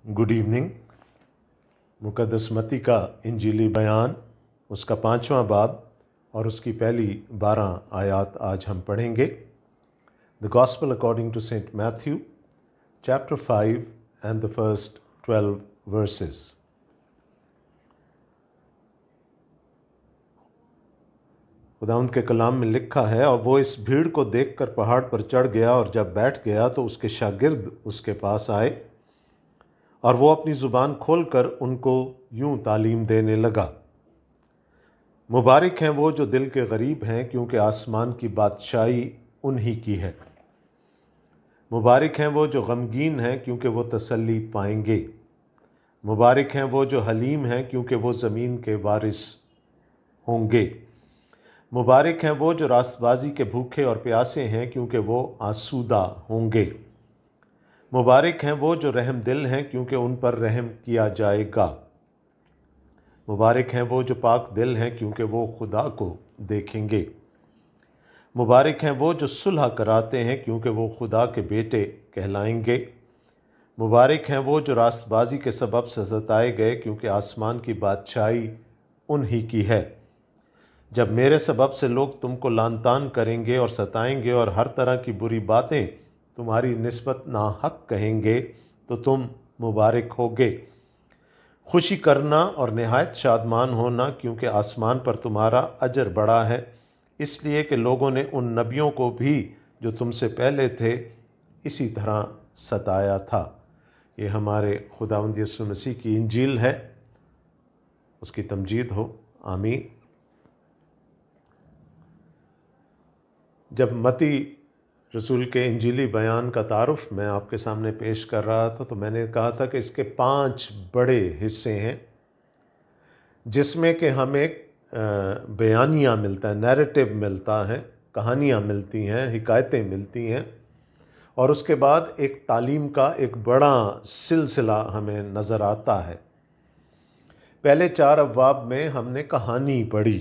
Good evening. मुक़द्दस मत्ती का इंजीली बयान, उसका 5वां बाब और उसकी पहली 12 आयात आज हम पढ़ेंगे। The gospel according to saint Matthew chapter 5 and the first 12 verses. खुदावंद के कलाम में लिखा है, और वो इस भीड़ को देखकर पहाड़ पर चढ़ गया, और जब बैठ गया तो उसके शागिर्द उसके पास आए और वो अपनी ज़ुबान खोलकर उनको यूं तालीम देने लगा। मुबारक हैं वो जो दिल के गरीब हैं, क्योंकि आसमान की बादशाही उन्हीं की है। मुबारक हैं वो जो गमगीन हैं, क्योंकि वो तसल्ली पाएंगे। मुबारक हैं वो जो हलीम हैं, क्योंकि वो ज़मीन के वारिस होंगे। मुबारक हैं वो जो रास्तबाजी के भूखे और प्यासे हैं, क्योंकि वो आसूदा होंगे। मुबारक हैं वो जो रहम दिल हैं, क्योंकि उन पर रहम किया जाएगा। मुबारक हैं वो जो पाक दिल हैं, क्योंकि वो खुदा को देखेंगे। मुबारक हैं वो जो सुलह कराते हैं, क्योंकि वो खुदा के बेटे कहलाएंगे। मुबारक हैं वो जो रास्तबाजी के सबब से सताए गए, क्योंकि आसमान की बादशाही उन्हीं की है। जब मेरे सबब से लोग तुमको लानतान करेंगे और सताएंगे और हर तरह की बुरी बातें तुम्हारी निस्बत नाहक कहेंगे, तो तुम मुबारक होगे। खुशी करना और निहायत शादमान होना, क्योंकि आसमान पर तुम्हारा अजर बड़ा है, इसलिए कि लोगों ने उन नबियों को भी जो तुमसे पहले थे इसी तरह सताया था। ये हमारे खुदावंद यीशु मसीह की इंजील है, उसकी तमजीद हो। आमीन। जब मत्ती रसूल के इंजीली बयान का तारुफ मैं आपके सामने पेश कर रहा था, तो मैंने कहा था कि इसके 5 बड़े हिस्से हैं, जिसमें कि हमें बयानिया मिलता है, नैरेटिव मिलता है, कहानियाँ मिलती हैं, हिकायतें मिलती हैं, और उसके बाद एक तालीम का एक बड़ा सिलसिला हमें नज़र आता है। पहले 4 अब्वाब में हमने कहानी पढ़ी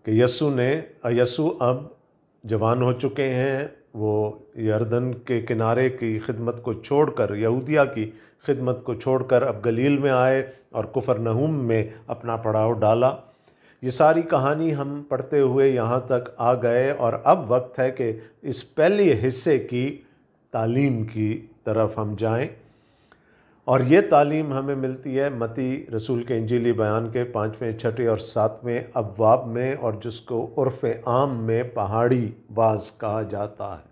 कि यसु अब जवान हो चुके हैं। वो यरदन के किनारे की खिदमत को छोड़कर, यहूदिया की खिदमत को छोड़कर अब गलील में आए और कुफरनहूम में अपना पड़ाव डाला। ये सारी कहानी हम पढ़ते हुए यहाँ तक आ गए, और अब वक्त है कि इस पहले हिस्से की तालीम की तरफ हम जाएं। और ये तालीम हमें मिलती है मत्ती रसूल के इंजीली बयान के 5वें, 6ठे और 7वें अब्वाब में, और जिसको उर्फ़ आम में पहाड़ी वाज कहा जाता है,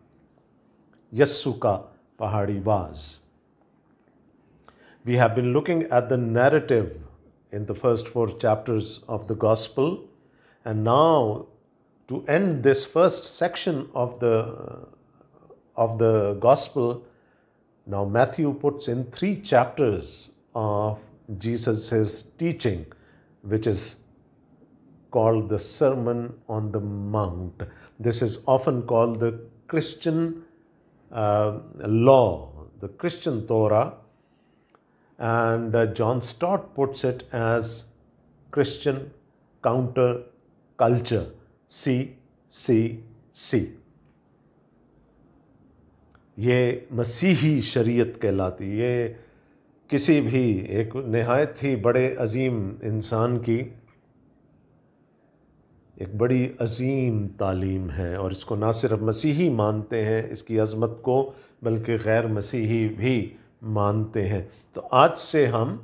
यस्सु का पहाड़ी was. We have been looking at the narrative in the first 4 chapters of the gospel, and now to end this first section of the gospel, now Matthew puts in 3 chapters of Jesus' teaching, which is called the Sermon on the Mount. This is often called the Christian law, the Christian Torah, and John Stott puts it as Christian counter culture, CCC. ये मसीही शरीयत कहलाती। ये किसी भी एक नहायत ही बड़े अजीम इंसान की एक बड़ी अजीम तालीम है, और इसको ना सिर्फ मसीही मानते हैं इसकी अज़मत को, बल्कि गैर मसीही भी मानते हैं। तो आज से हम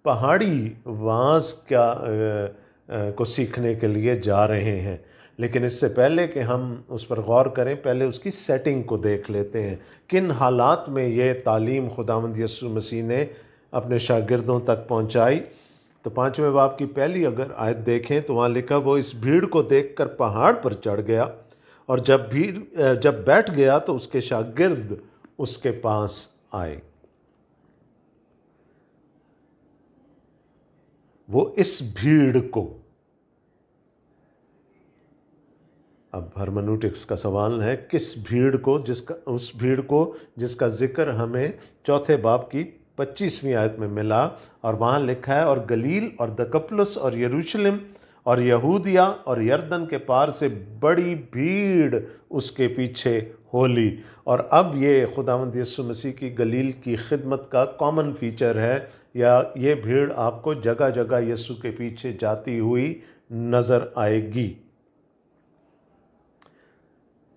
पहाड़ी वाज को सीखने के लिए जा रहे हैं, लेकिन इससे पहले कि हम उस पर गौर करें, पहले उसकी सेटिंग को देख लेते हैं। किन हालात में ये तालीम खुदावंद यीशु मसीह ने अपने शागिर्दों तक पहुंचाई। तो 5वें बाब की पहली अगर आयत देखें तो वहाँ लिखा, वो इस भीड़ को देखकर पहाड़ पर चढ़ गया, और जब बैठ गया तो उसके शागिर्द उसके पास आए। वो इस भीड़ को, अब हर्मेनूटिक्स का सवाल है, किस भीड़ को, उस भीड़ को जिसका जिक्र हमें 4थे बाब की 25वीं आयत में मिला, और वहाँ लिखा है, और गलील और दकपलस और यरूशलेम और यहूदिया और यरदन के पार से बड़ी भीड़ उसके पीछे हो ली। और अब ये खुदावंद यीशु मसीह की गलील की खिदमत का कॉमन फीचर है, या ये भीड़ आपको जगह जगह यीशु के पीछे जाती हुई नज़र आएगी।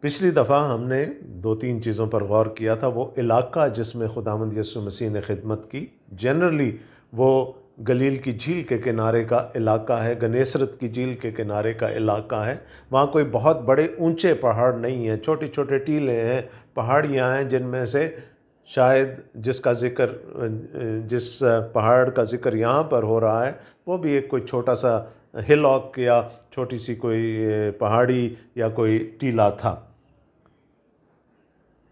पिछली दफ़ा हमने 2-3 चीज़ों पर गौर किया था। वो इलाका जिसमें खुदावंद यीशु मसीह ने खिदमत की, जनरली वो गलील की झील के किनारे का इलाका है, गनेसरत की झील के किनारे का इलाका है। वहाँ कोई बहुत बड़े ऊंचे पहाड़ नहीं हैं, छोटे छोटे टीले हैं, पहाड़ियाँ हैं, जिनमें से शायद जिस पहाड़ का जिक्र यहाँ पर हो रहा है वो भी एक कोई छोटा सा हिलॉक या छोटी सी कोई पहाड़ी या कोई टीला था।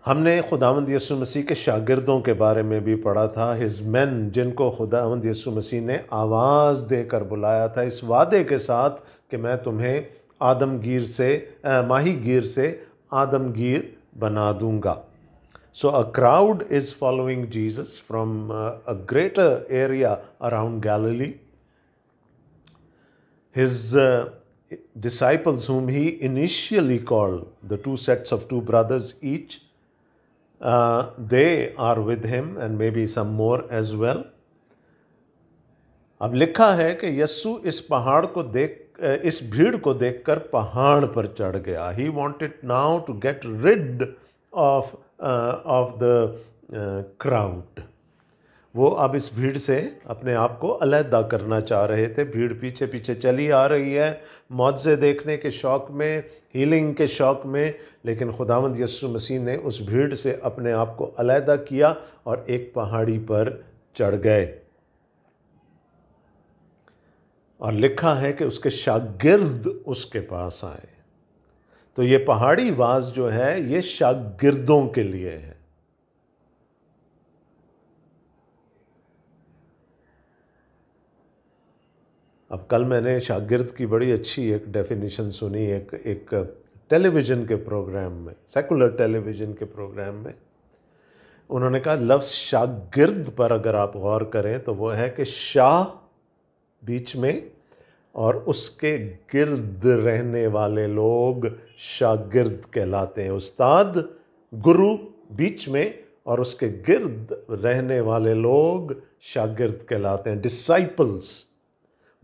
हमने खुदावंद यीशु मसीह के शागिर्दों के बारे में भी पढ़ा था, हिज मैन, जिनको खुदावंद यीशु मसीह ने आवाज़ देकर बुलाया था इस वादे के साथ कि मैं तुम्हें माहीगीर से आदमगीर बना दूंगा। So a crowd is following Jesus from a greater area around Galilee. His disciples, whom he initially called, the 2 sets of 2 brothers each, they are with him and maybe some more as well. अब लिखा है कि यस्सु इस भीड़ को देखकर पहाड़ पर चढ़ गया। He wanted now to get rid of the crowd. वो अब इस भीड़ से अपने आप को अलहदा करना चाह रहे थे। भीड़ पीछे पीछे चली आ रही है, मौजज़े देखने के शौक़ में, हीलिंग के शौक़ में, लेकिन खुदावंद यीशु मसीह ने उस भीड़ से अपने आप को अलहदा किया और एक पहाड़ी पर चढ़ गए। और लिखा है कि उसके शागिर्द उसके पास आए। तो ये पहाड़ी वाज जो है ये शागिर्दों के लिए है। अब कल मैंने शागिर्द की बड़ी अच्छी एक डेफिनेशन सुनी एक टेलीविज़न के प्रोग्राम में, सेकुलर टेलीविज़न के प्रोग्राम में। उन्होंने कहा लफ्ज़ शागिर्द पर अगर आप गौर करें तो वो है कि शाह बीच में और उसके गिर्द रहने वाले लोग शागिर्द कहलाते हैं। उस्ताद, गुरु बीच में और उसके गिर्द रहने वाले लोग शागिर्द कहलाते हैं। डिसाइपल्स,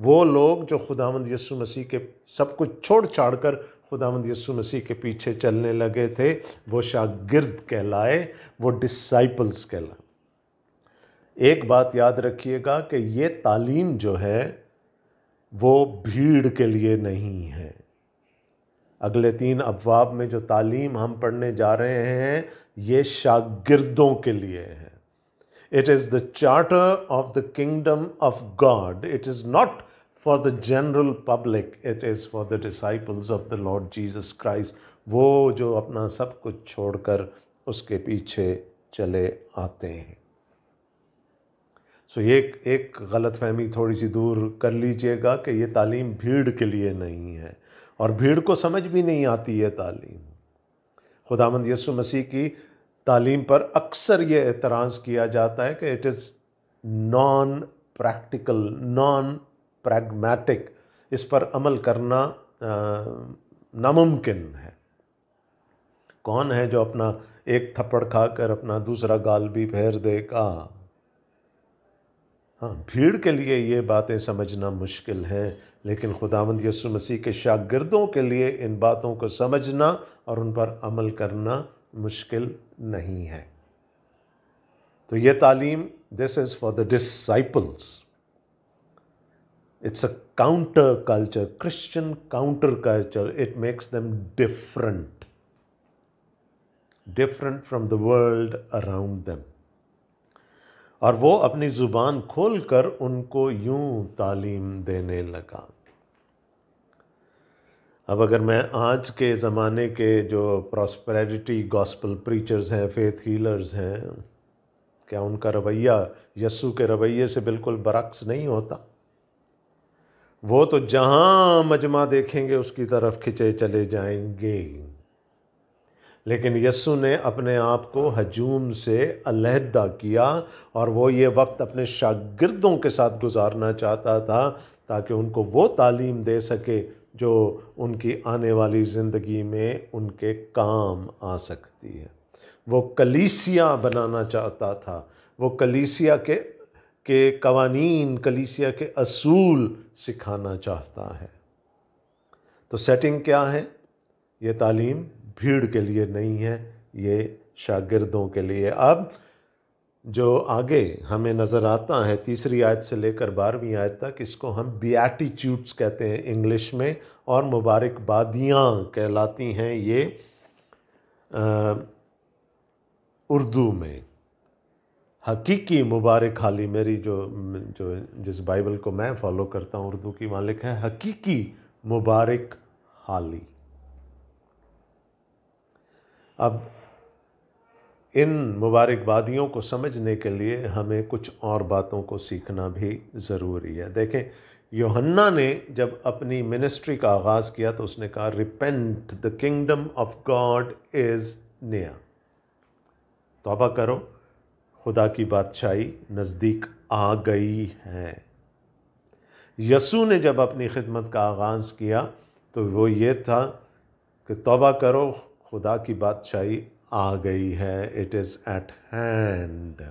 वो लोग जो खुदावंद यीशु मसीह के सब कुछ छोड़ छाड़ कर खुदावंद यीशु मसीह के पीछे चलने लगे थे, वो शागिर्द कहलाए, वो डिसाइपल्स कहलाए। एक बात याद रखिएगा कि ये तालीम जो है वो भीड़ के लिए नहीं है। अगले 3 अबवाब में जो तालीम हम पढ़ने जा रहे हैं ये शागिर्दों के लिए है। It is the charter of the kingdom of God. It is not for the general public. It is for the disciples of the Lord Jesus Christ. वो जो अपना सब कुछ छोड़कर उसके पीछे चले आते हैं। सो एक गलतफहमी थोड़ी सी दूर कर लीजिएगा कि ये तालीम भीड़ के लिए नहीं है, और भीड़ को समझ भी नहीं आती है तालीम। खुदावंद यीशु मसीह की तालीम पर अक्सर ये एतराज़ किया जाता है कि it is non practical, non pragmatic, इस पर अमल करना नामुमकिन है। कौन है जो अपना एक थप्पड़ खाकर अपना दूसरा गाल भी फेर देगा? हाँ, भीड़ के लिए ये बातें समझना मुश्किल है, लेकिन खुदावंद यीशु मसीह के शागिर्दों के लिए इन बातों को समझना और उन पर अमल करना मुश्किल नहीं है। तो ये तालीम, this is for the disciples. It's a counter culture, Christian counter culture. It makes them different from the world around them. और वो अपनी ज़ुबान खोलकर उनको यूं तालीम देने लगा। अब अगर मैं आज के ज़माने के जो प्रॉस्पेरिटी गॉस्पल प्रीचर्स हैं, फेथ हीलर्स हैं, क्या उनका रवैया यस्सु के रवैये से बिल्कुल बरक्स नहीं होता? वो तो जहाँ मजमा देखेंगे उसकी तरफ खिंचे चले जाएंगे। लेकिन यस्सु ने अपने आप को हजूम से अलहदा किया और वो ये वक्त अपने शागिर्दों के साथ गुजारना चाहता था ताकि उनको वो तालीम दे सके जो उनकी आने वाली ज़िंदगी में उनके काम आ सकती है। वो कलीसिया बनाना चाहता था, वो कलीसिया के कवानीन, कलीसिया के असूल सिखाना चाहता है। तो सेटिंग क्या है? ये तालीम भीड़ के लिए नहीं है, ये शागिर्दों के लिए। अब जो आगे हमें नज़र आता है 3री आयत से लेकर 12वीं आयत तक, इसको हम बीएटिट्यूड्स कहते हैं इंग्लिश में, और मुबारकबादियाँ कहलाती हैं ये उर्दू में। हकीकी मुबारक हाली, मेरी जो जिस बाइबल को मैं फॉलो करता हूँ उर्दू की, वहाँ लिखा है हकीकी मुबारक हाली। अब इन मुबारकबादियों को समझने के लिए हमें कुछ और बातों को सीखना भी ज़रूरी है। देखें, यूहन्ना ने जब अपनी मिनिस्ट्री का आगाज़ किया तो उसने कहा, repent, the kingdom of God is near. तौबा करो, खुदा की बादशाही नज़दीक आ गई है। यस्सु ने जब अपनी खिदमत का आगाज़ किया तो वो ये था कि तौबा करो, खुदा की बादशाही आ गई है, इट इज़ एट हैंड।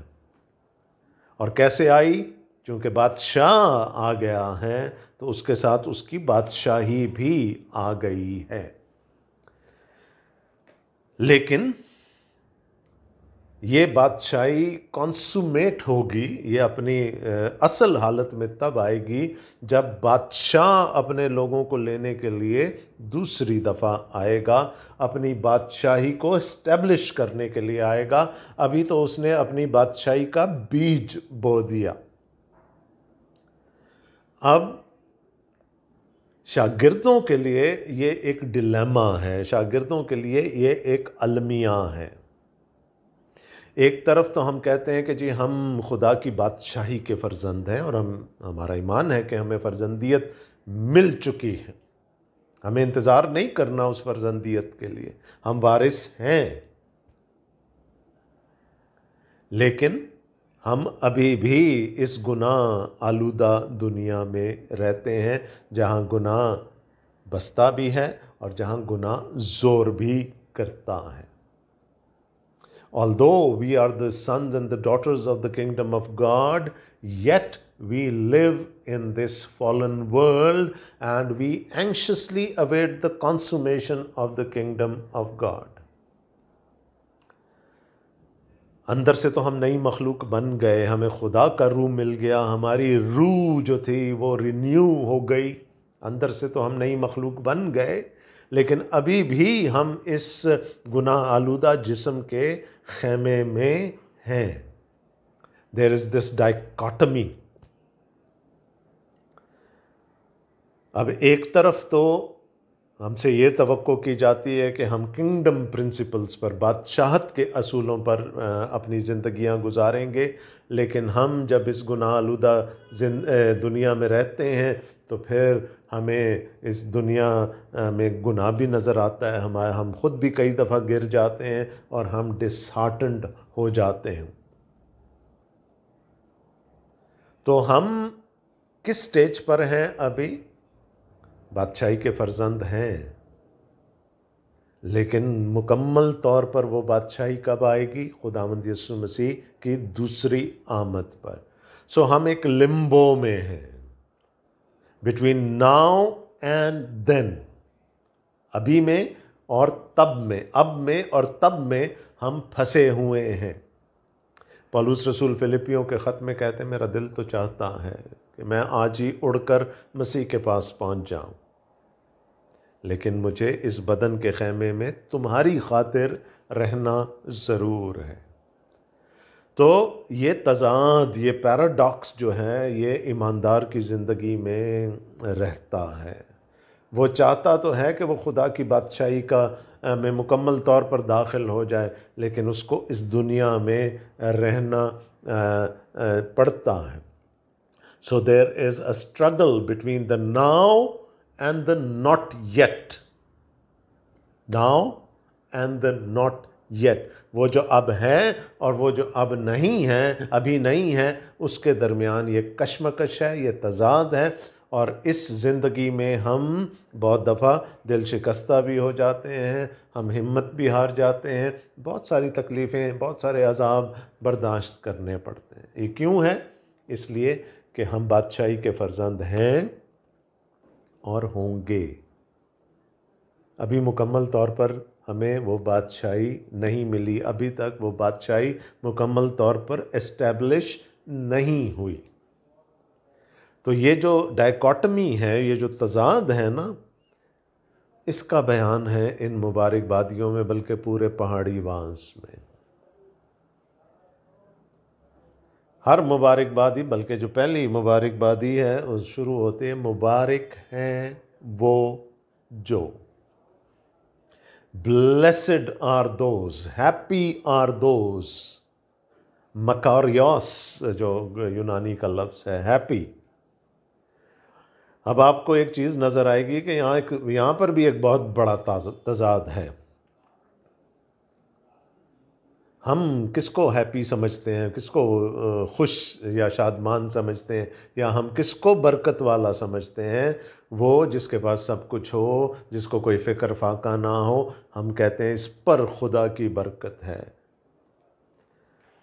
और कैसे आई? क्योंकि बादशाह आ गया है तो उसके साथ उसकी बादशाही भी आ गई है। लेकिन ये बादशाही कॉन्सुमेट होगी, ये अपनी असल हालत में तब आएगी जब बादशाह अपने लोगों को लेने के लिए दूसरी दफ़ा आएगा, अपनी बादशाही को इस्टेब्लिश करने के लिए आएगा। अभी तो उसने अपनी बादशाही का बीज बो दिया। अब शागिर्दों के लिए ये एक डिलेमा है, शागिर्दों के लिए ये एक अलमिया है। एक तरफ तो हम कहते हैं कि जी हम खुदा की बादशाही के फ़र्जंद हैं और हमारा ईमान है कि हमें फ़र्जंदियत मिल चुकी है, हमें इंतज़ार नहीं करना उस फ़र्जंदियत के लिए, हम वारिस हैं। लेकिन हम अभी भी इस गुनाह आलूदा दुनिया में रहते हैं जहाँ गुनाह बसता भी है और जहाँ गुनाह ज़ोर भी करता है। Although we are the sons and the daughters of the kingdom of God, yet we live in this fallen world and we anxiously await the consummation of the kingdom of God. अंदर से तो हम नई मखलूक बन गए, हमें खुदा का रूह मिल गया, हमारी रूह जो थी वो रिन्यू हो गई, अंदर से तो हम नई मखलूक बन गए, लेकिन अभी भी हम इस गुनाह आलूदा जिस्म के खेमे में हैं। There is this dichotomy. अब एक तरफ तो हमसे ये तवक्को की जाती है कि हम किंगडम प्रिंसिपल्स पर, बादशाहत के असूलों पर अपनी ज़िंदगियां गुजारेंगे, लेकिन हम जब इस गुनाह आलूदा दुनिया में रहते हैं तो फिर हमें इस दुनिया में गुनाह भी नज़र आता है, हम खुद भी कई दफ़ा गिर जाते हैं और हम डिसहार्टन्ड हो जाते हैं। तो हम किस स्टेज पर हैं अभी? बादशाही के फ़र्जंद हैं, लेकिन मुकम्मल तौर पर वो बादशाही कब आएगी? खुदावंद यीशु मसीह की दूसरी आमद पर। सो हम एक लिम्बो में हैं, बिटवीन नाउ एंड देन, अभी में और तब में, अब में और तब में हम फंसे हुए हैं। पौलुस रसूल फिलिपियों के ख़त में कहते हैं, मेरा दिल तो चाहता है कि मैं आज ही उड़कर मसीह के पास पहुंच जाऊं, लेकिन मुझे इस बदन के खेमे में तुम्हारी खातिर रहना ज़रूर है। तो ये तज़ाद, ये पैराडॉक्स जो है, ये ईमानदार की ज़िंदगी में रहता है। वो चाहता तो है कि वो खुदा की बादशाही का में मुकम्मल तौर पर दाखिल हो जाए, लेकिन उसको इस दुनिया में रहना पड़ता है। So there is a struggle between the now and the not yet, now and the not yet, वो जो अब है और वो जो अब नहीं है, अभी नहीं है, उसके दरमियान ये कशमकश है, ये तज़ाद है। और इस ज़िंदगी में हम बहुत दफ़ा दिल शिकस्ता भी हो जाते हैं, हम हिम्मत भी हार जाते हैं, बहुत सारी तकलीफ़ें, बहुत सारे अज़ाब बर्दाश्त करने पड़ते हैं। ये क्यों है? इसलिए कि हम बादशाही के फ़र्जंद हैं और होंगे। अभी मुकम्मल तौर पर हमें वो बादशाही नहीं मिली, अभी तक वो बादशाही मुकम्मल तौर पर एस्टैब्लिश नहीं हुई। तो ये जो डायकॉटमी है, ये जो तज़ाद है ना, इसका बयान है इन मुबारकबादियों में, बल्कि पूरे पहाड़ी वांस में। हर मुबारकबादी, बल्कि जो पहली मुबारकबादी है वो शुरू होती है, मुबारक हैं वो जो, blessed are those, happy are those, मकारियोस जो यूनानी का लफ्ज़ है, हैप्पी। अब आपको एक चीज़ नज़र आएगी कि यहाँ पर भी एक बहुत बड़ा तज़ाद है। हम किसको हैप्पी समझते हैं, किसको खुश या शादमान समझते हैं, या हम किसको बरकत वाला समझते हैं? वो जिसके पास सब कुछ हो, जिसको कोई फ़िक्र फाका ना हो, हम कहते हैं इस पर खुदा की बरकत है।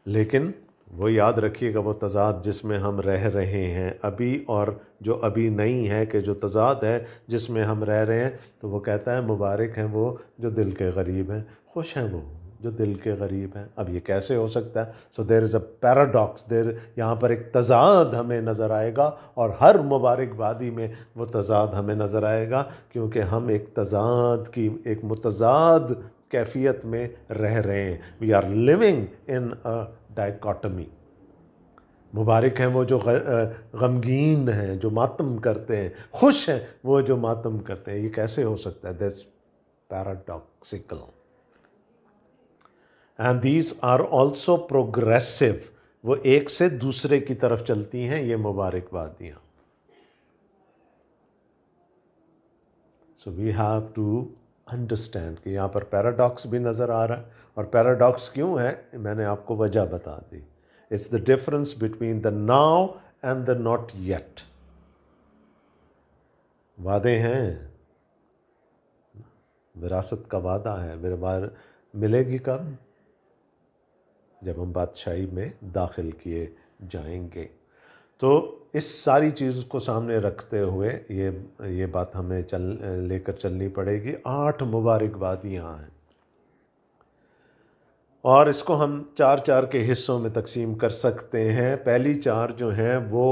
लेकिन वो याद रखिएगा, वो तज़ाद जिसमें हम रह रहे हैं अभी, और जो अभी नहीं है, कि जो तज़ाद है जिसमें हम रह रहे हैं, तो वो कहता है मुबारक हैं वो जो दिल के गरीब हैं, खुश हैं वो जो दिल के गरीब हैं। अब ये कैसे हो सकता है? So there is a paradox, there, यहाँ पर एक तज़ाद हमें नज़र आएगा, और हर मुबारकबादी में वो तज़ाद हमें नज़र आएगा, क्योंकि हम एक तज़ाद की, एक मुतज़ाद कैफियत में रह रहे हैं। We are living in a dichotomy. मुबारक हैं वो जो गमगीन हैं, जो मातम करते हैं, खुश हैं वो जो मातम करते हैं। ये कैसे हो सकता है? That's paradoxical. And these are also progressive, वो एक से दूसरे की तरफ चलती हैं ये मुबारकबादियाँ। So we have to understand कि यहाँ पर पैराडॉक्स भी नज़र आ रहा है। और पैराडॉक्स क्यों है, मैंने आपको वजह बता दी। It's the difference between the now and the not yet. वादे हैं, विरासत का वादा है, मिलेगी कब? जब हम बादशाही में दाखिल किए जाएंगे। तो इस सारी चीज़ को सामने रखते हुए ये बात हमें लेकर चलनी पड़ेगी। 8 मुबारकबादियाँ हैं, और इसको हम 4-4 के हिस्सों में तकसीम कर सकते हैं। पहली 4 जो हैं वो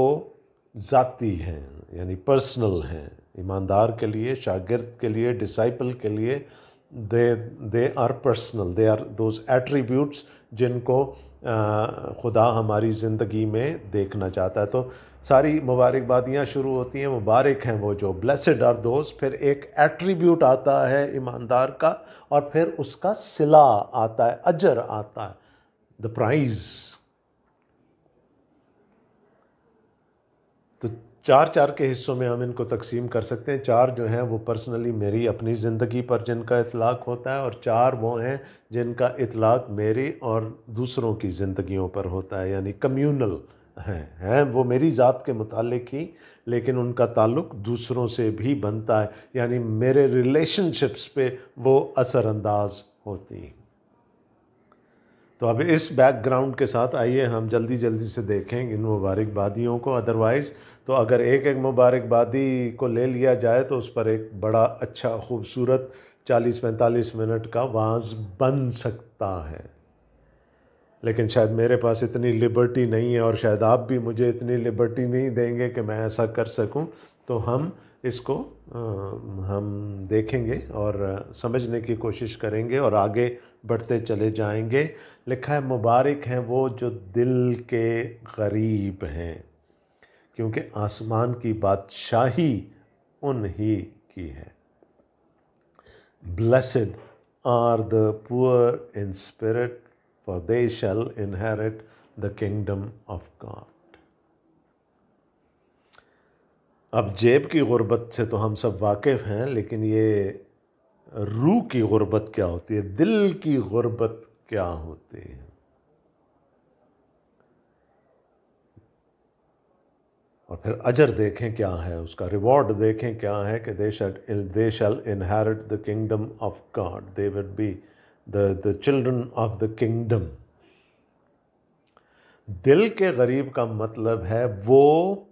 ज़ाती हैं, यानी पर्सनल हैं, ईमानदार के लिए, शागिर्द के लिए, डिसाइपल के लिए। They are personal, they are those attributes जिनको खुदा हमारी ज़िंदगी में देखना चाहता है। तो सारी मुबारकबादियाँ शुरू होती हैं, मुबारक हैं वो जो, ब्लेसड आर दोज, फिर एक एट्रीब्यूट आता है ईमानदार का, और फिर उसका सिला आता है, अजर आता है, द प्राइज़। तो 4-4 के हिस्सों में हम इनको तकसीम कर सकते हैं। 4 जो हैं वो पर्सनली मेरी अपनी ज़िंदगी पर जिनका इतलाक़ होता है, और 4 वो हैं जिनका इतलाक़ मेरी और दूसरों की ज़िंदगियों पर होता है, यानी कम्यूनल हैं वो मेरी ज़ात के मुतालिक ही, लेकिन उनका ताल्लुक़ दूसरों से भी बनता है, यानी मेरे रिलेशनशिप्स पे वो असरअंदाज होती हैं। तो अब इस बैकग्राउंड के साथ आइए हम जल्दी जल्दी से देखें इन मुबारकबादियों को। अदरवाइज़ तो अगर एक एक मुबारकबादी को ले लिया जाए तो उस पर एक बड़ा अच्छा खूबसूरत 40-45 मिनट का वाज बन सकता है, लेकिन शायद मेरे पास इतनी लिबर्टी नहीं है, और शायद आप भी मुझे इतनी लिबर्टी नहीं देंगे कि मैं ऐसा कर सकूं। तो हम इसको हम देखेंगे और समझने की कोशिश करेंगे और आगे बढ़ते चले जाएंगे। लिखा है मुबारक हैं वो जो दिल के गरीब हैं, क्योंकि आसमान की बादशाही उन्हीं की है। Blessed are the poor in spirit, for they shall inherit the kingdom of God. अब जेब की गुर्बत से तो हम सब वाकिफ़ हैं, लेकिन ये रूह की गुर्बत क्या होती है, दिल की गुर्बत क्या होती है। और फिर अजर देखें क्या है, उसका रिवॉर्ड देखें क्या है कि they shall inherit the kingdom of God, they will be the children of the kingdom. दिल के गरीब का मतलब है वो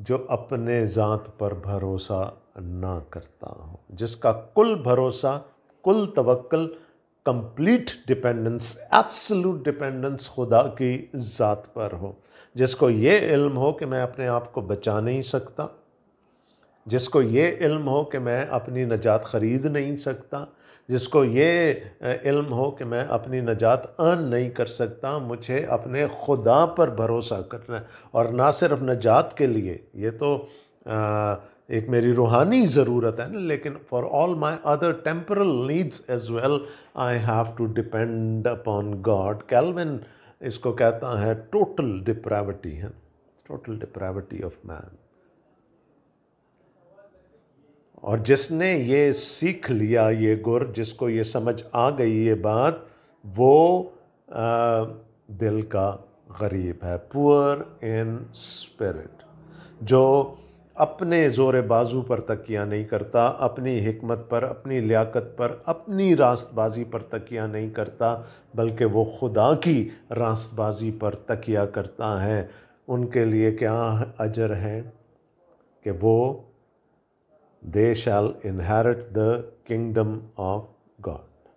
जो अपने ज़ात पर भरोसा ना करता हो, जिसका कुल भरोसा, कुल तवक्ल, कंप्लीट डिपेंडेंस, एब्सोल्यूट डिपेंडेंस खुदा की ज़ात पर हो, जिसको ये इल्म हो कि मैं अपने आप को बचा नहीं सकता, जिसको ये इल्म हो कि मैं अपनी नजात ख़रीद नहीं सकता, जिसको ये इल्म हो कि मैं अपनी नजात अर्न नहीं कर सकता, मुझे अपने खुदा पर भरोसा करना है। और ना सिर्फ नजात के लिए, ये तो एक मेरी रूहानी ज़रूरत है ना, लेकिन for all my other temporal needs as well I have to depend upon God. Calvin इसको कहता है टोटल डिप्राविटी है, टोटल डिप्राविटी ऑफ मैन। और जिसने ये सीख लिया, ये गुर, जिसको ये समझ आ गई ये बात, वो दिल का गरीब है, पुअर इन स्पिरिट, जो अपने ज़ोर बाजू पर तकिया नहीं करता, अपनी हिकमत पर, अपनी लियाकत पर, अपनी रास्तबाजी पर तकिया नहीं करता, बल्कि वो खुदा की रास्तबाजी पर तकिया करता है। उनके लिए क्या अजर है कि वो they shall inherit the kingdom of God।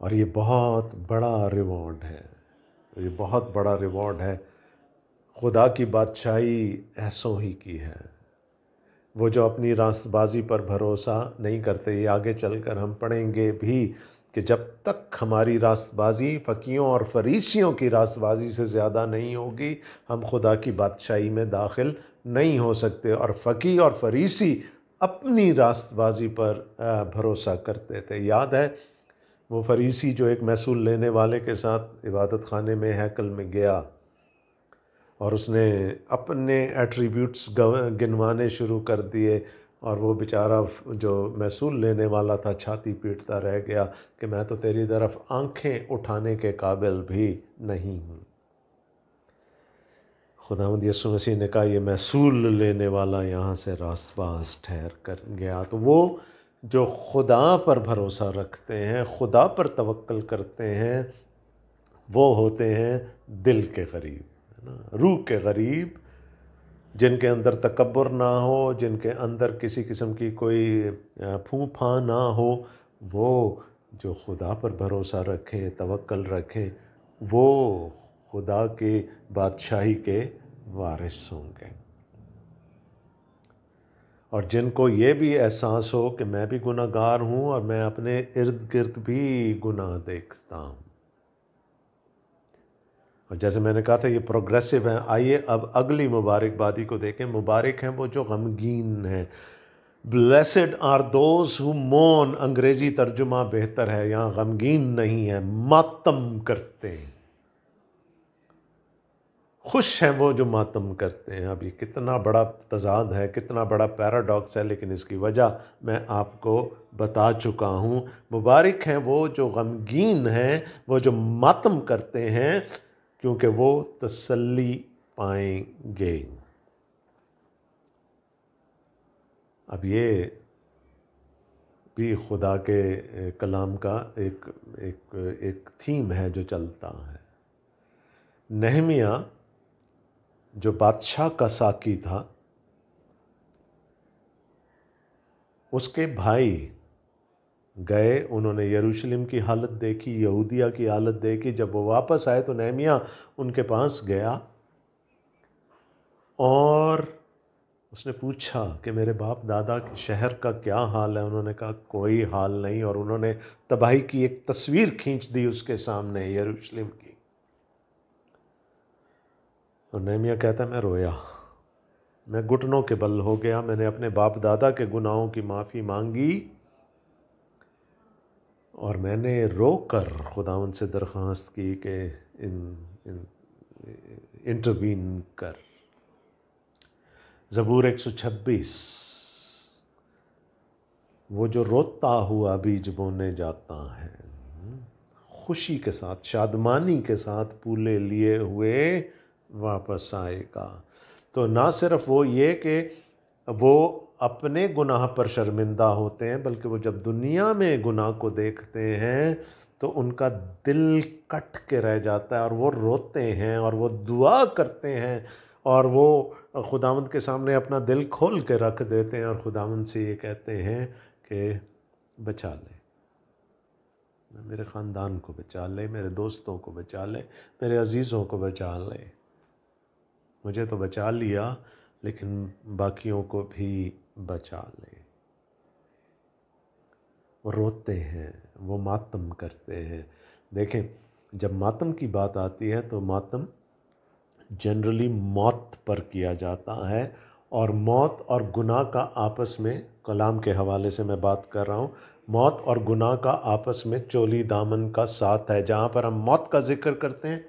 और ये बहुत बड़ा रिवॉर्ड है, ये बहुत बड़ा रिवॉर्ड है। खुदा की बादशाही ऐसों ही की है, वो जो अपनी रास्तबाजी पर भरोसा नहीं करते। ये आगे चलकर हम पढ़ेंगे भी कि जब तक हमारी रास्तबाजी फ़कीयों और फरीसियों की रास्तबाजी से ज़्यादा नहीं होगी, हम खुदा की बादशाही में दाखिल नहीं हो सकते। और फ़की और फरीसी अपनी रास्तबाजी पर भरोसा करते थे। याद है वो फरीसी जो एक महसूल लेने वाले के साथ इबादत खाने में, हैकल में गया और उसने अपने एट्रीब्यूट्स गिनवाने शुरू कर दिए, और वो बेचारा जो महसूल लेने वाला था छाती पीटता रह गया कि मैं तो तेरी तरफ आंखें उठाने के काबिल भी नहीं हूँ। खुदावंद यीशु मसीह ने कहा ये महसूल लेने वाला यहाँ से रास्तबाज ठहर कर गया। तो वो जो खुदा पर भरोसा रखते हैं, खुदा पर तवक्ल करते हैं, वो होते हैं दिल के गरीब, है ना, रूह के गरीब, जिनके अंदर तकब्बुर ना हो, जिनके अंदर किसी किस्म की कोई फूफा ना हो। वो जो खुदा पर भरोसा रखें, तवक्ल रखें, वो खुदा के बादशाही के वारिस होंगे। और जिनको ये भी एहसास हो कि मैं भी गुनहगार हूँ और मैं अपने इर्द गिर्द भी गुनाह देखता हूँ। और जैसे मैंने कहा था ये प्रोग्रेसिव है। आइए अब अगली मुबारकबादी को देखें। मुबारक हैं वो जो गमगीन हैं। ब्लेसड आर दोज हु मोर्न, अंग्रेजी तर्जुमा बेहतर है, यहाँ गमगीन नहीं है, मातम करते हैं। खुश हैं वो जो मातम करते हैं। अब ये कितना बड़ा तजाद है, कितना बड़ा पैराडॉक्स है, लेकिन इसकी वजह मैं आपको बता चुका हूँ। मुबारक हैं वो जो गमगीन हैं, वो जो मातम करते हैं, क्योंकि वो तसल्ली पाएंगे। अब ये भी खुदा के कलाम का एक एक एक थीम है जो चलता है। नहमिया जो बादशाह का साकी था, उसके भाई गए, उन्होंने यरूशलेम की हालत देखी, यहूदिया की हालत देखी। जब वो वापस आए तो नहमिया उनके पास गया और उसने पूछा कि मेरे बाप दादा के शहर का क्या हाल है। उन्होंने कहा कोई हाल नहीं, और उन्होंने तबाही की एक तस्वीर खींच दी उसके सामने यरूशलेम की। तो नहमिया कहता है मैं रोया, मैं घुटनों के बल हो गया, मैंने अपने बाप दादा के गुनाहों की माफ़ी मांगी और मैंने रोकर खुदावंद से दरख्वास्त की कि इंटरवीन कर। ज़बूर 126 वो जो रोता हुआ बीज बोने जाता है, खुशी के साथ, शादमानी के साथ फूले लिए हुए वापस आएगा। तो ना सिर्फ वो ये कि वो अपने गुनाह पर शर्मिंदा होते हैं, बल्कि वो जब दुनिया में गुनाह को देखते हैं तो उनका दिल कट के रह जाता है और वो रोते हैं और वो दुआ करते हैं और वो खुदावंद के सामने अपना दिल खोल के रख देते हैं और खुदावंद से ये कहते हैं कि बचा ले, मेरे ख़ानदान को बचा ले, मेरे दोस्तों को बचा ले, मेरे अज़ीज़ों को बचा ले। मुझे तो बचा लिया, लेकिन बाकियों को भी बचा ले। वो रोते हैं, वो मातम करते हैं। देखें, जब मातम की बात आती है तो मातम जनरली मौत पर किया जाता है, और मौत और गुनाह का आपस में, कलाम के हवाले से मैं बात कर रहा हूँ, मौत और गुनाह का आपस में चोली दामन का साथ है। जहाँ पर हम मौत का जिक्र करते हैं,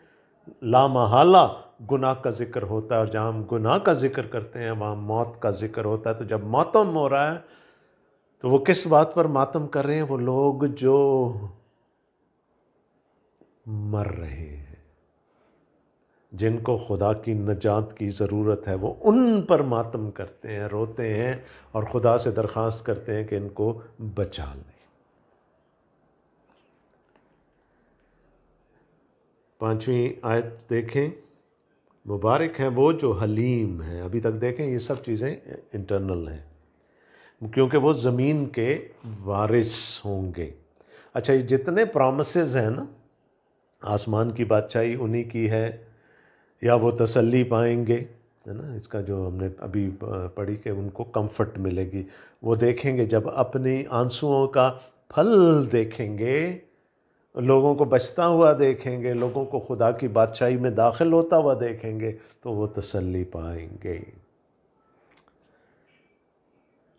लामहला गुनाह का जिक्र होता है, और जहाँ हम गुनाह का जिक्र करते हैं वहाँ मौत का जिक्र होता है। तो जब मातम हो रहा है तो वो किस बात पर मातम कर रहे हैं? वो लोग जो मर रहे हैं, जिनको खुदा की नजात की ज़रूरत है, वो उन पर मातम करते हैं, रोते हैं और खुदा से दरख्वास्त करते हैं कि इनको बचा ले। 5वीं आयत देखें, मुबारक हैं वो जो हलीम हैं। अभी तक देखें ये सब चीज़ें इंटरनल हैं, क्योंकि वो ज़मीन के वारिस होंगे। अच्छा, ये जितने प्रॉमिसेस हैं ना, आसमान की बादशाही उन्हीं की है, या वो तसल्ली पाएंगे, है ना, इसका जो हमने अभी पढ़ी कि उनको कंफर्ट मिलेगी। वो देखेंगे, जब अपनी आंसुओं का फल देखेंगे, लोगों को बचता हुआ देखेंगे, लोगों को खुदा की बादशाही में दाखिल होता हुआ देखेंगे, तो वो तसल्ली पाएंगे।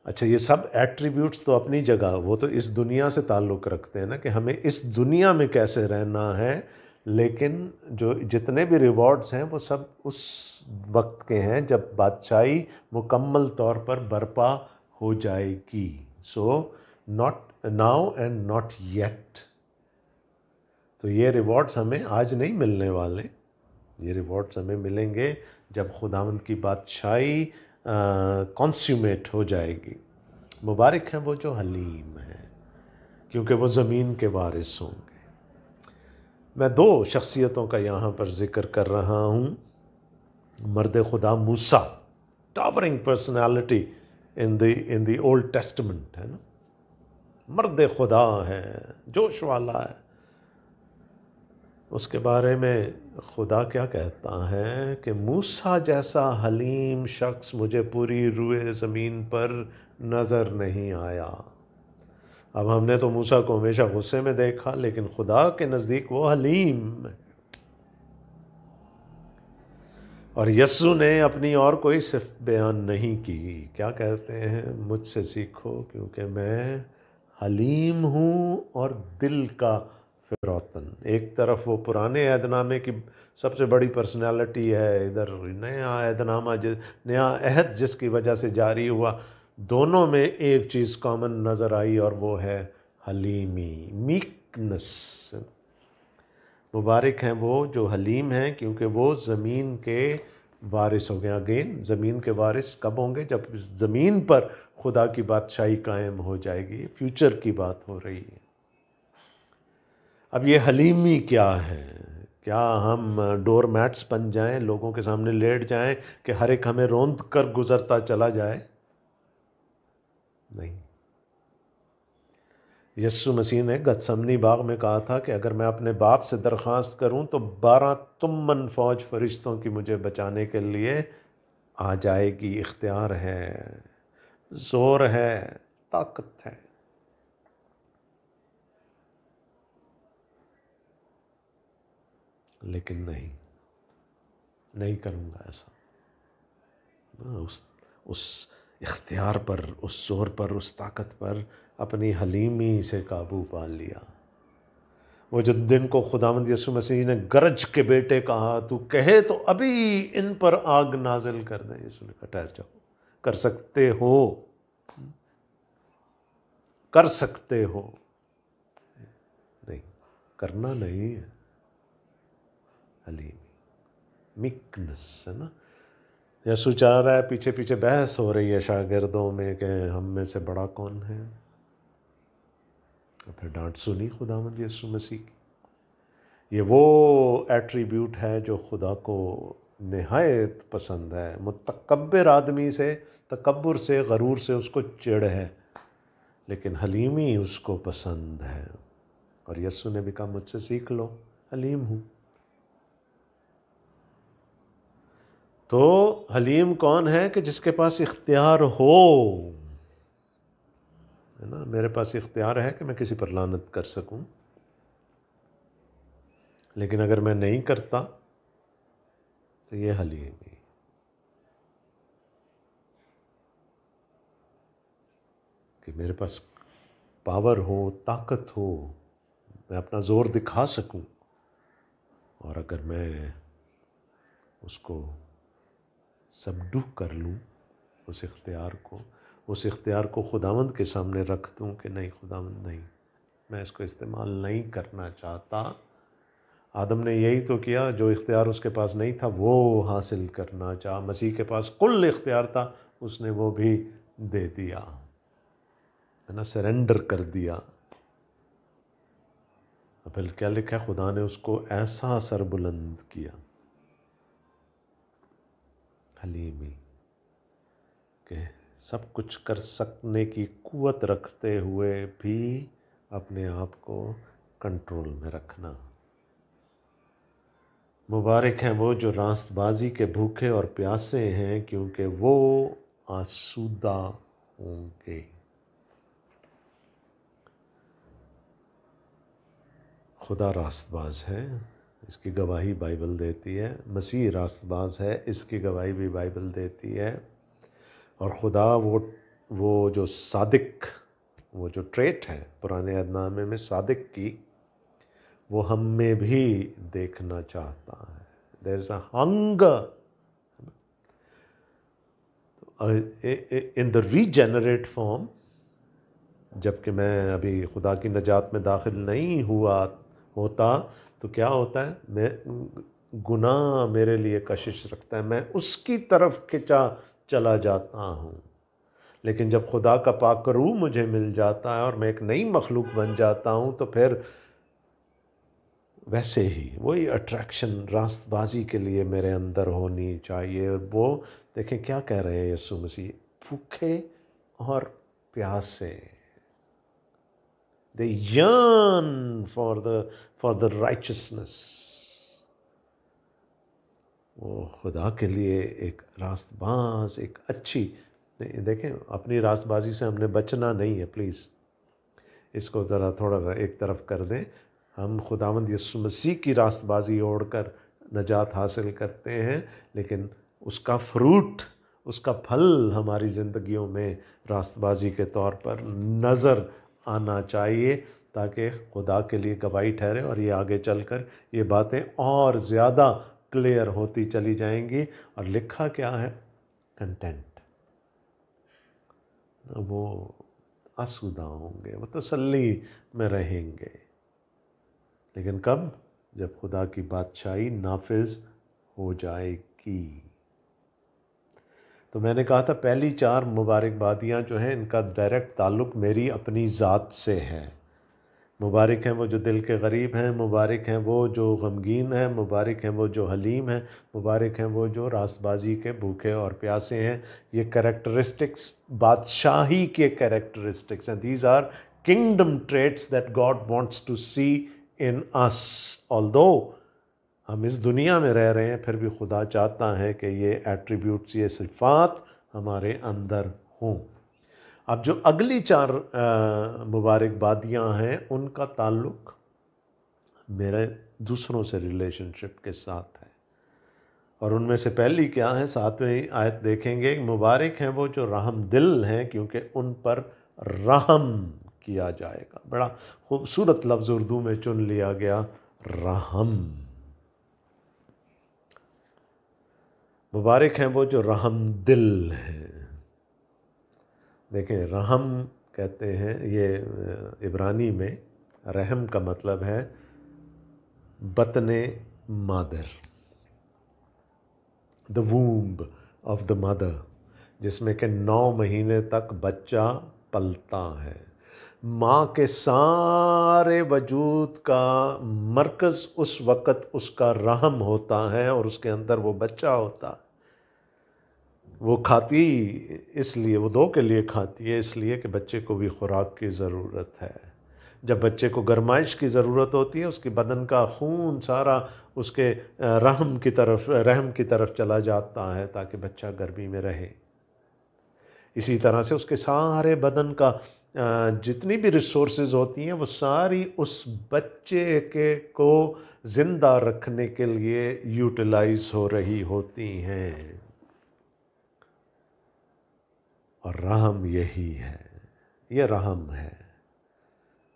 अच्छा, ये सब एट्रीब्यूट्स तो अपनी जगह, वो तो इस दुनिया से ताल्लुक़ रखते हैं ना, कि हमें इस दुनिया में कैसे रहना है, लेकिन जो जितने भी रिवॉर्ड्स हैं वो सब उस वक्त के हैं जब बादशाही मुकम्मल तौर पर बर्पा हो जाएगी। So not now and not yet. तो ये रिवॉर्ड्स हमें आज नहीं मिलने वाले, ये रिवॉर्ड्स हमें मिलेंगे जब खुदावंद की बादशाही कॉन्स्यूमेट हो जाएगी। मुबारक हैं वो जो हलीम हैं, क्योंकि वो ज़मीन के वारिस होंगे। मैं 2 शख्सियतों का यहाँ पर ज़िक्र कर रहा हूँ। मर्द खुदा मूसा, towering personality in the Old Testament, है ना, मर्द खुदा है, जोश वाला है। उसके बारे में खुदा क्या कहता है कि मूसा जैसा हलीम शख्स मुझे पूरी रूए ज़मीन पर नज़र नहीं आया। अब हमने तो मूसा को हमेशा गुस्से में देखा, लेकिन खुदा के नज़दीक वो हलीम है। और यस्सु ने अपनी और कोई सिफ़त बयान नहीं की। क्या कहते हैं? मुझसे सीखो क्योंकि मैं हलीम हूँ और दिल का फिरौतन। एक तरफ वो पुराने अहदनामे की सबसे बड़ी पर्सनालिटी है, इधर नया अहदनामा, नया अहद जिसकी वजह से जारी हुआ, दोनों में एक चीज़ कॉमन नज़र आई और वो है हलीमी, मीकनेस। मुबारक हैं वो जो हलीम हैं, क्योंकि वो ज़मीन के वारिस हो गए। अगेन, ज़मीन के वारिस कब होंगे? जब ज़मीन पर खुदा की बादशाही कायम हो जाएगी। फ्यूचर की बात हो रही है। अब ये हलीमी क्या है? क्या हम डोर मैट्स बन जाएं, लोगों के सामने लेट जाएं कि हर एक हमें रौंद कर गुजरता चला जाए? नहीं। यस्सु मसीह ने गतसमनी बाग में कहा था कि अगर मैं अपने बाप से दरख्वास्त करूं तो 12 तुम्मन फौज फरिश्तों की मुझे बचाने के लिए आ जाएगी। इख्तियार है, जोर है, ताकत है। लेकिन नहीं करूँगा ऐसा। उस इख्तियार पर, उस जोर पर, उस ताकत पर अपनी हलीमी से काबू पा लिया। वो जो दिन को खुदावंद यीशु मसीह ने गरज के बेटे कहा, तू कहे तो अभी इन पर आग नाजिल कर दे, यीशु ने कहा ठहर जाओ, कर सकते हो। कर सकते हो। नहीं, करना नहीं है। हलीमी, मिकनेस है ना। यसु चाह रहा है, पीछे पीछे बहस हो रही है शागिर्दों में कि हम में से बड़ा कौन है। और फिर डांट सुनी खुदावंद यसु मसीह की। ये वो एट्रीब्यूट है जो खुदा को निहायत पसंद है। मुतकब्बिर आदमी से, तकब्बुर से, गरूर से उसको चिढ़ है, लेकिन हलीमी उसको पसंद है। और यसु ने भी कहा मुझसे सीख लो, हलीम हूँ। तो हलीम कौन है कि जिसके पास इख्तियार हो, है ना। मेरे पास इख्तियार है कि मैं किसी पर लानत कर सकूं, लेकिन अगर मैं नहीं करता तो ये हलीमी। कि मेरे पास पावर हो, ताकत हो, मैं अपना ज़ोर दिखा सकूं, और अगर मैं उसको सबडू कर लूं, उस इख्तियार को खुदावंद के सामने रख दूं कि नहीं खुदावंद, नहीं, मैं इसको इस्तेमाल नहीं करना चाहता। आदम ने यही तो किया, जो इख्तियार उसके पास नहीं था वो हासिल करना चाहा। मसीह के पास कुल इख्तियार था, उसने वो भी दे दिया, है ना, सरेंडर कर दिया। फिर क्या लिखा, खुदा ने उसको ऐसा सरबुलंद किया, हलीमी, कि सब कुछ कर सकने की कुवत रखते हुए भी अपने आप को कंट्रोल में रखना। मुबारक हैं वो जो रास्तबाजी के भूखे और प्यासे हैं, क्योंकि वो आसूदा होंगे। खुदा रास्तबाज है, इसकी गवाही बाइबल देती है। मसीह रास्तबाज है, इसकी गवाही भी बाइबल देती है। और खुदा वो जो सादिक, वो जो ट्रेट है पुराने अहदनामे में सादिक की, वो हम में भी देखना चाहता है। There is a hunger in the regenerate form. जबकि मैं अभी खुदा की नजात में दाखिल नहीं हुआ होता तो क्या होता है, मैं गुनाह मेरे लिए कशिश रखता है, मैं उसकी तरफ खिंचा चला जाता हूँ। लेकिन जब खुदा का पाक रूह मुझे मिल जाता है और मैं एक नई मखलूक बन जाता हूँ, तो फिर वैसे ही वही अट्रैक्शन रास्तबाजी के लिए मेरे अंदर होनी चाहिए। वो देखें क्या कह रहे हैं यीशु मसीह, भूखे और प्यासे, they yearn for the righteousness। वो खुदा के लिए एक रास्तबाज, एक अच्छी, देखें अपनी रास्तबाजी से हमने बचना नहीं है, प्लीज़ इसको ज़रा थोड़ा सा एक तरफ कर दें। हम खुदावंद यीशु मसीह की रास्तबाजी ओढ़कर नजात हासिल करते हैं, लेकिन उसका फ्रूट, उसका फल हमारी ज़िंदगियों में रास्तबाजी के तौर पर नज़र आना चाहिए, ताकि खुदा के लिए गवाही ठहरे। और ये आगे चलकर ये बातें और ज़्यादा क्लियर होती चली जाएंगी। और लिखा क्या है, कंटेंट, वो आसूदा होंगे, वो तसल्ली में रहेंगे। लेकिन कब, जब खुदा की बादशाही नाफिज हो जाएगी। तो मैंने कहा था पहली 4 मुबारकबादियाँ जो हैं, इनका डायरेक्ट ताल्लुक़ मेरी अपनी ज़ात से है। मुबारक हैं वो जो दिल के गरीब हैं, मुबारक हैं वो जो गमगीन हैं, मुबारक हैं वो जो हलीम हैं, मुबारक हैं वो जो रास्तबाजी के भूखे और प्यासे हैं। ये कैरेक्टरिस्टिक्स बादशाही के कैरेक्टरिस्टिक्स हैं। These are kingdom traits that God wants to see in us. Although हम इस दुनिया में रह रहे हैं, फिर भी खुदा चाहता है कि ये एट्रीब्यूट्स, ये सिफ़ात हमारे अंदर हों। अब जो अगली 4 मुबारकबादियाँ हैं, उनका ताल्लुक़ मेरे दूसरों से रिलेशनशिप के साथ है। और उनमें से पहली क्या है, 7वीं आयत देखेंगे, मुबारक हैं वो जो रहम दिल हैं, क्योंकि उन पर रहम किया जाएगा। बड़ा खूबसूरत लफ्ज़ उर्दू में चुन लिया गया, रहम। मुबारक हैं वो जो रहम दिल हैं। देखें, रहम कहते हैं, ये इब्रानी में रहम का मतलब है बतने मादर, the womb of the mother, जिसमें कि 9 महीने तक बच्चा पलता है। माँ के सारे वजूद का मरकज़ उस वक़्त उसका रहम होता है और उसके अंदर वो बच्चा होता है। वो खाती इसलिए, वो 2 के लिए खाती है, इसलिए कि बच्चे को भी खुराक की ज़रूरत है। जब बच्चे को गरमाइश की ज़रूरत होती है, उसके बदन का खून सारा उसके रहम की तरफ चला जाता है ताकि बच्चा गर्मी में रहे। इसी तरह से उसके सारे बदन का जितनी भी रिसोर्सेज होती हैं वो सारी उस बच्चे के को ज़िंदा रखने के लिए यूटिलाइज हो रही होती हैं। और रहम यही है, ये रहम है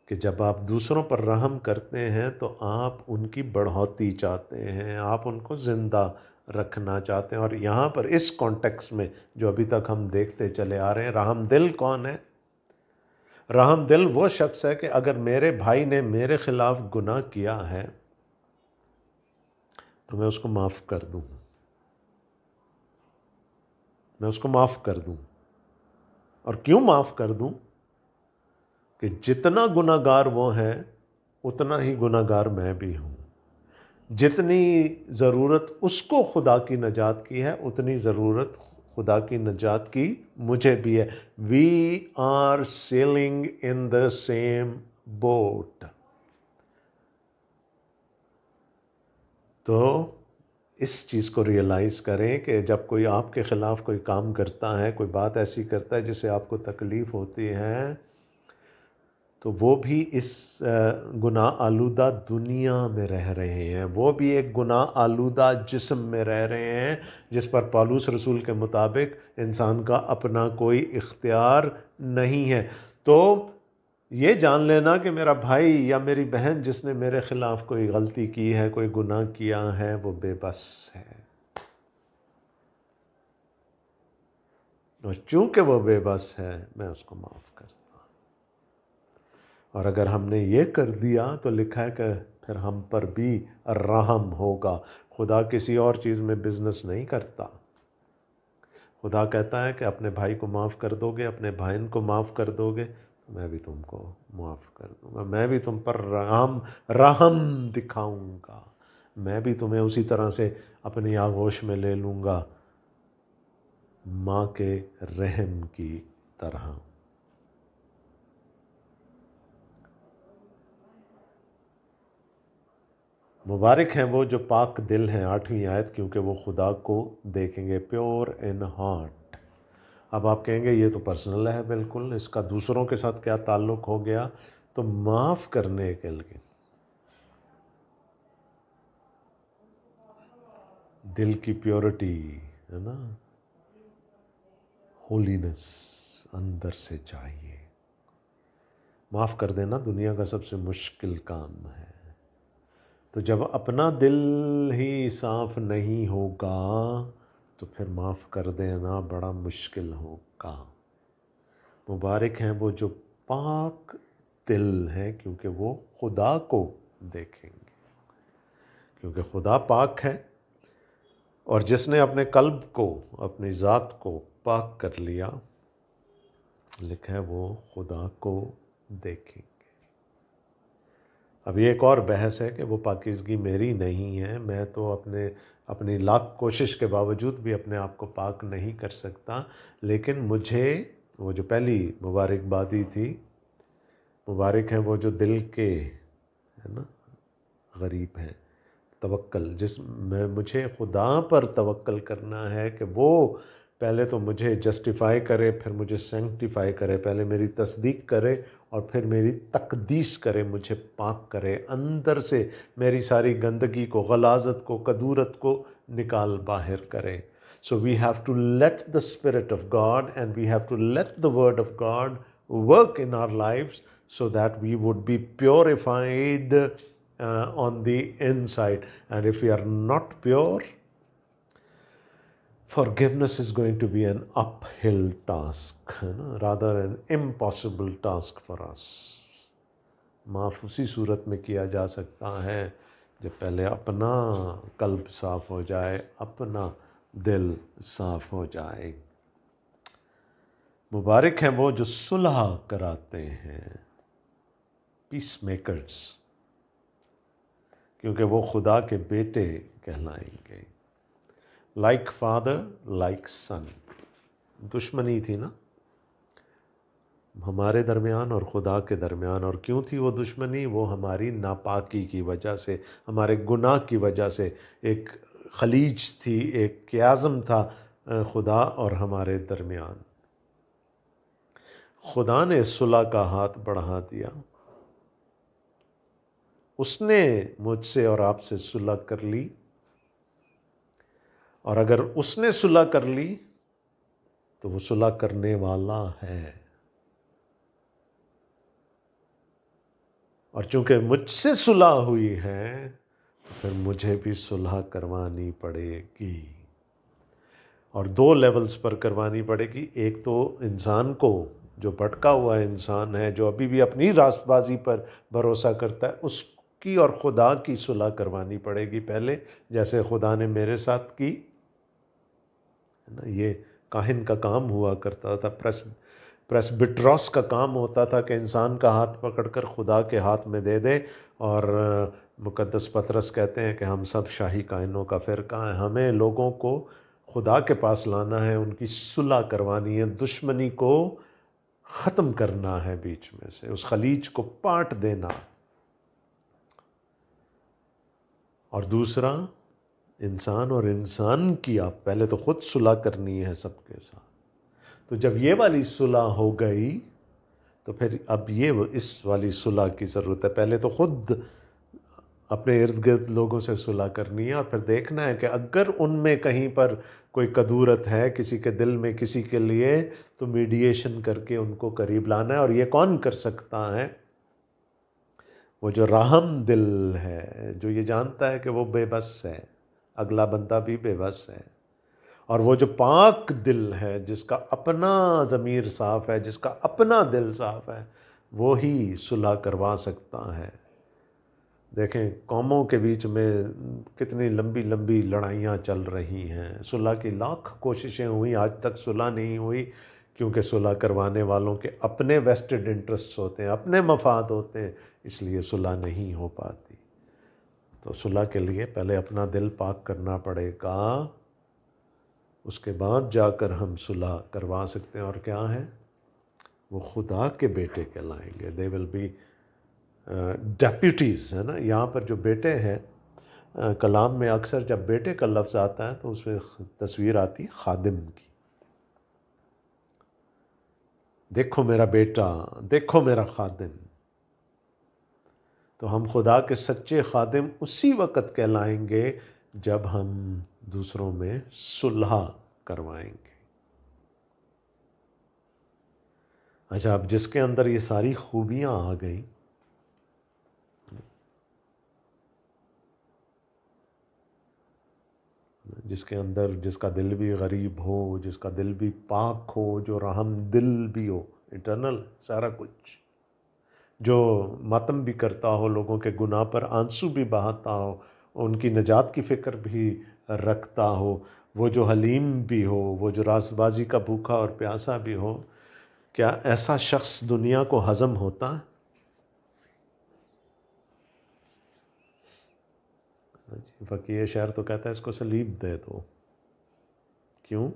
कि जब आप दूसरों पर रहम करते हैं तो आप उनकी बढ़ोतरी चाहते हैं, आप उनको ज़िंदा रखना चाहते हैं। और यहाँ पर इस कॉन्टेक्स्ट में जो अभी तक हम देखते चले आ रहे हैं, रहम दिल कौन है? रहम दिल वो शख्स है कि अगर मेरे भाई ने मेरे खिलाफ गुनाह किया है तो मैं उसको माफ़ कर दूँ, मैं उसको माफ़ कर दूँ। और क्यों माफ़ कर दूँ? कि जितना गुनाहगार वो है उतना ही गुनाहगार मैं भी हूँ। जितनी ज़रूरत उसको खुदा की नजात की है उतनी ज़रूरत खुदा की नजात की मुझे भी है। We are sailing in the same boat. तो इस चीज़ को रियलाइज़ करें कि जब कोई आपके ख़िलाफ़ कोई काम करता है, कोई बात ऐसी करता है जिससे आपको तकलीफ़ होती है, तो वो भी इस गुनाह आलूदा दुनिया में रह रहे हैं, वो भी एक गुनाह आलूदा जिस्म में रह रहे हैं जिस पर पौलुस रसूल के मुताबिक इंसान का अपना कोई इख्तियार नहीं है। तो ये जान लेना कि मेरा भाई या मेरी बहन जिसने मेरे ख़िलाफ़ कोई गलती की है, कोई गुनाह किया है, वो बेबस है। और चूँकि वो बेबस है, मैं उसको माफ़ करता हूँ। और अगर हमने ये कर दिया तो लिखा है कि फिर हम पर भी रहम होगा। खुदा किसी और चीज़ में बिज़नेस नहीं करता। खुदा कहता है कि अपने भाई को माफ़ कर दोगे, अपने बहन को माफ़ कर दोगे, तो मैं भी तुमको माफ़ कर दूँगा, मैं भी तुम पर रहम दिखाऊँगा, मैं भी तुम्हें उसी तरह से अपनी आगोश में ले लूँगा, माँ के रहम की तरह। मुबारक हैं वो जो पाक दिल हैं, 8वीं आयत, क्योंकि वो खुदा को देखेंगे। Pure in heart. अब आप कहेंगे ये तो पर्सनल है, बिल्कुल, इसका दूसरों के साथ क्या ताल्लुक़ हो गया? तो माफ़ करने के लिए दिल की प्योरिटी है ना, होलीनेस अंदर से चाहिए। माफ़ कर देना दुनिया का सबसे मुश्किल काम है। तो जब अपना दिल ही साफ़ नहीं होगा तो फिर माफ़ कर देना बड़ा मुश्किल होगा। मुबारक हैं वो जो पाक दिल हैं, क्योंकि वो खुदा को देखेंगे। क्योंकि खुदा पाक है और जिसने अपने कल्ब को, अपनी ज़ात को पाक कर लिया, लिखा है वो खुदा को देखेंगे। अब ये एक और बहस है कि वो पाकीज़गी मेरी नहीं है, मैं तो अपनी लाख कोशिश के बावजूद भी अपने आप को पाक नहीं कर सकता। लेकिन मुझे वो जो पहली मुबारकबादी थी, मुबारक हैं वो जो दिल के है ना गरीब हैं, तवक्कल, जिसमें मुझे खुदा पर तवक्कल करना है कि वो पहले तो मुझे जस्टिफाई करे, फिर मुझे सेंक्टिफाई करे, पहले मेरी तस्दीक करे और फिर मेरी तकदीस करे, मुझे पाक करे, अंदर से मेरी सारी गंदगी को, गलाजत को, कदूरत को निकाल बाहर करे। So we have to let the Spirit of God and we have to let the Word of God work in our lives so that we would be purified on the inside. And if we are not pure, Forgiveness is going to be an uphill task, है ना, rather an impossible task for us. माफ़ उसी सूरत में किया जा सकता है जब पहले अपना कल्ब साफ़ हो जाए, अपना दिल साफ़ हो जाए। मुबारक हैं वो जो सुलह कराते हैं, पीस मेकर्स, क्योंकि वो खुदा के बेटे कहलाएंगे। लाइक फादर लाइक सन। दुश्मनी थी ना हमारे दरमियान और खुदा के दरमियान, और क्यों थी वो दुश्मनी? वो हमारी नापाकी की वजह से, हमारे गुनाह की वजह से। एक खलीज थी, एक क्याज़म था खुदा और हमारे दरमियान। खुदा ने सुलह का हाथ बढ़ा दिया, उसने मुझसे और आपसे सुलह कर ली, और अगर उसने सुलह कर ली तो वो सुलह करने वाला है। और चूंकि मुझसे सुलह हुई है तो फिर मुझे भी सुलह करवानी पड़ेगी, और 2 लेवल्स पर करवानी पड़ेगी। एक तो इंसान को, जो भटका हुआ इंसान है, जो अभी भी अपनी रास्तबाजी पर भरोसा करता है, उसकी और खुदा की सुलह करवानी पड़ेगी पहले, जैसे खुदा ने मेरे साथ की, है ना। ये काहिन का काम हुआ करता था, प्रेस्बिटरॉस का काम होता था कि इंसान का हाथ पकड़कर खुदा के हाथ में दे दे। और मुकद्दस पतरस कहते हैं कि हम सब शाही काहिनों का फ़िरका है, हमें लोगों को खुदा के पास लाना है, उनकी सुलह करवानी है, दुश्मनी को ख़त्म करना है बीच में से, उस खलीज को पाट देना। और दूसरा, इंसान और इंसान की आप पहले तो ख़ुद सुलह करनी है सबके साथ। तो जब ये वाली सुलह हो गई तो फिर अब ये इस वाली सुलह की ज़रूरत है। पहले तो ख़ुद अपने इर्द गिर्द लोगों से सुलह करनी है, और फिर देखना है कि अगर उनमें कहीं पर कोई कदूरत है किसी के दिल में किसी के लिए, तो मीडिएशन करके उनको करीब लाना है। और ये कौन कर सकता है? वो जो रहम दिल है, जो ये जानता है कि वो बेबस है, अगला बंदा भी बेबस है, और वो जो पाक दिल है, जिसका अपना ज़मीर साफ़ है, जिसका अपना दिल साफ़ है, वो ही सुलह करवा सकता है। देखें कौमों के बीच में कितनी लंबी लंबी लड़ाइयाँ चल रही हैं, सुलह की लाख कोशिशें हुई, आज तक सुलह नहीं हुई, क्योंकि सुलह करवाने वालों के अपने वेस्टेड इंटरेस्ट्स होते हैं, अपने मफाद होते हैं, इसलिए सुलह नहीं हो पाती। तो सुलह के लिए पहले अपना दिल पाक करना पड़ेगा, उसके बाद जाकर हम सुलह करवा सकते हैं। और क्या है? वो खुदा के बेटे कहलाएंगे। दे विल बी डेप्यूटीज़, है ना। यहाँ पर जो बेटे हैं, कलाम में अक्सर जब बेटे का लफ्ज़ आता है तो उसमें तस्वीर आती है खादिम की। देखो मेरा बेटा, देखो मेरा खादिम। तो हम खुदा के सच्चे खादिम उसी वक़्त कहलाएंगे जब हम दूसरों में सुलह करवाएंगे। अच्छा, अब जिसके अंदर ये सारी खूबियाँ आ गई, जिसके अंदर, जिसका दिल भी गरीब हो, जिसका दिल भी पाक हो, जो रहम दिल भी हो, इटर्नल सारा कुछ, जो मातम भी करता हो, लोगों के गुनाह पर आंसू भी बहाता हो, उनकी निजात की फ़िक्र भी रखता हो, वो जो हलीम भी हो, वो जो रास्तबाजी का भूखा और प्यासा भी हो, क्या ऐसा शख्स दुनिया को हज़म होता है? फ़कीह शहर तो कहता है इसको सलीब दे दो। क्यों?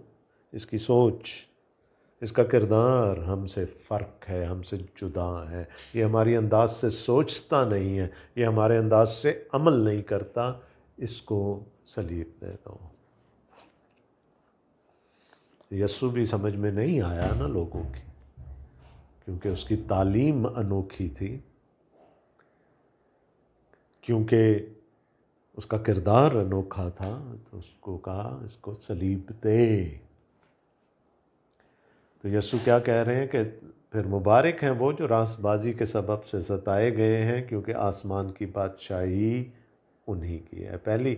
इसकी सोच, इसका किरदार हमसे फ़र्क है, हमसे जुदा है, ये हमारी अंदाज से सोचता नहीं है, ये हमारे अंदाज से अमल नहीं करता, इसको सलीब दे दो। यस्सु भी समझ में नहीं आया ना लोगों की, क्योंकि उसकी तालीम अनोखी थी, क्योंकि उसका किरदार अनोखा था, तो उसको कहा इसको सलीब दे। तो यस्सु क्या कह रहे हैं कि फिर मुबारक हैं वो जो रास्तबाजी के सबब से सताए गए हैं, क्योंकि आसमान की बादशाही उन्हीं की है। पहली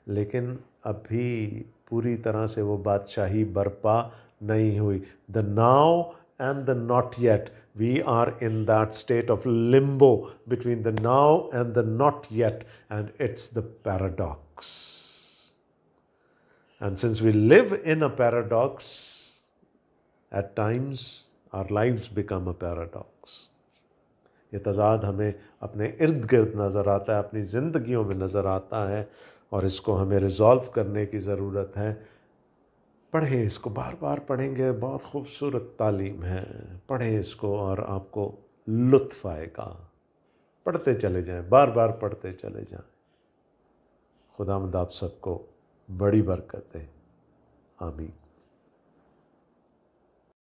लेकिन अभी पूरी तरह से वो बादशाही बर्पा नहीं हुई। The now and the not yet. We are in that state of limbo between the now and the not yet, and it's the paradox. And since we live in a paradox, at times our lives become a paradox. ये तज़ाद हमें अपने इर्द गिर्द नज़र आता है, अपनी ज़िंदगियों में नज़र आता है, और इसको हमें रिज़ॉल्व करने की ज़रूरत है। पढ़ें इसको, बार बार पढ़ेंगे, बहुत खूबसूरत तालीम है। पढ़ें इसको और आपको लुत्फ़ आएगा। पढ़ते चले जाएं, बार बार पढ़ते चले जाएं। खुदावंद आप सबको बड़ी बरकत दे। आमीन।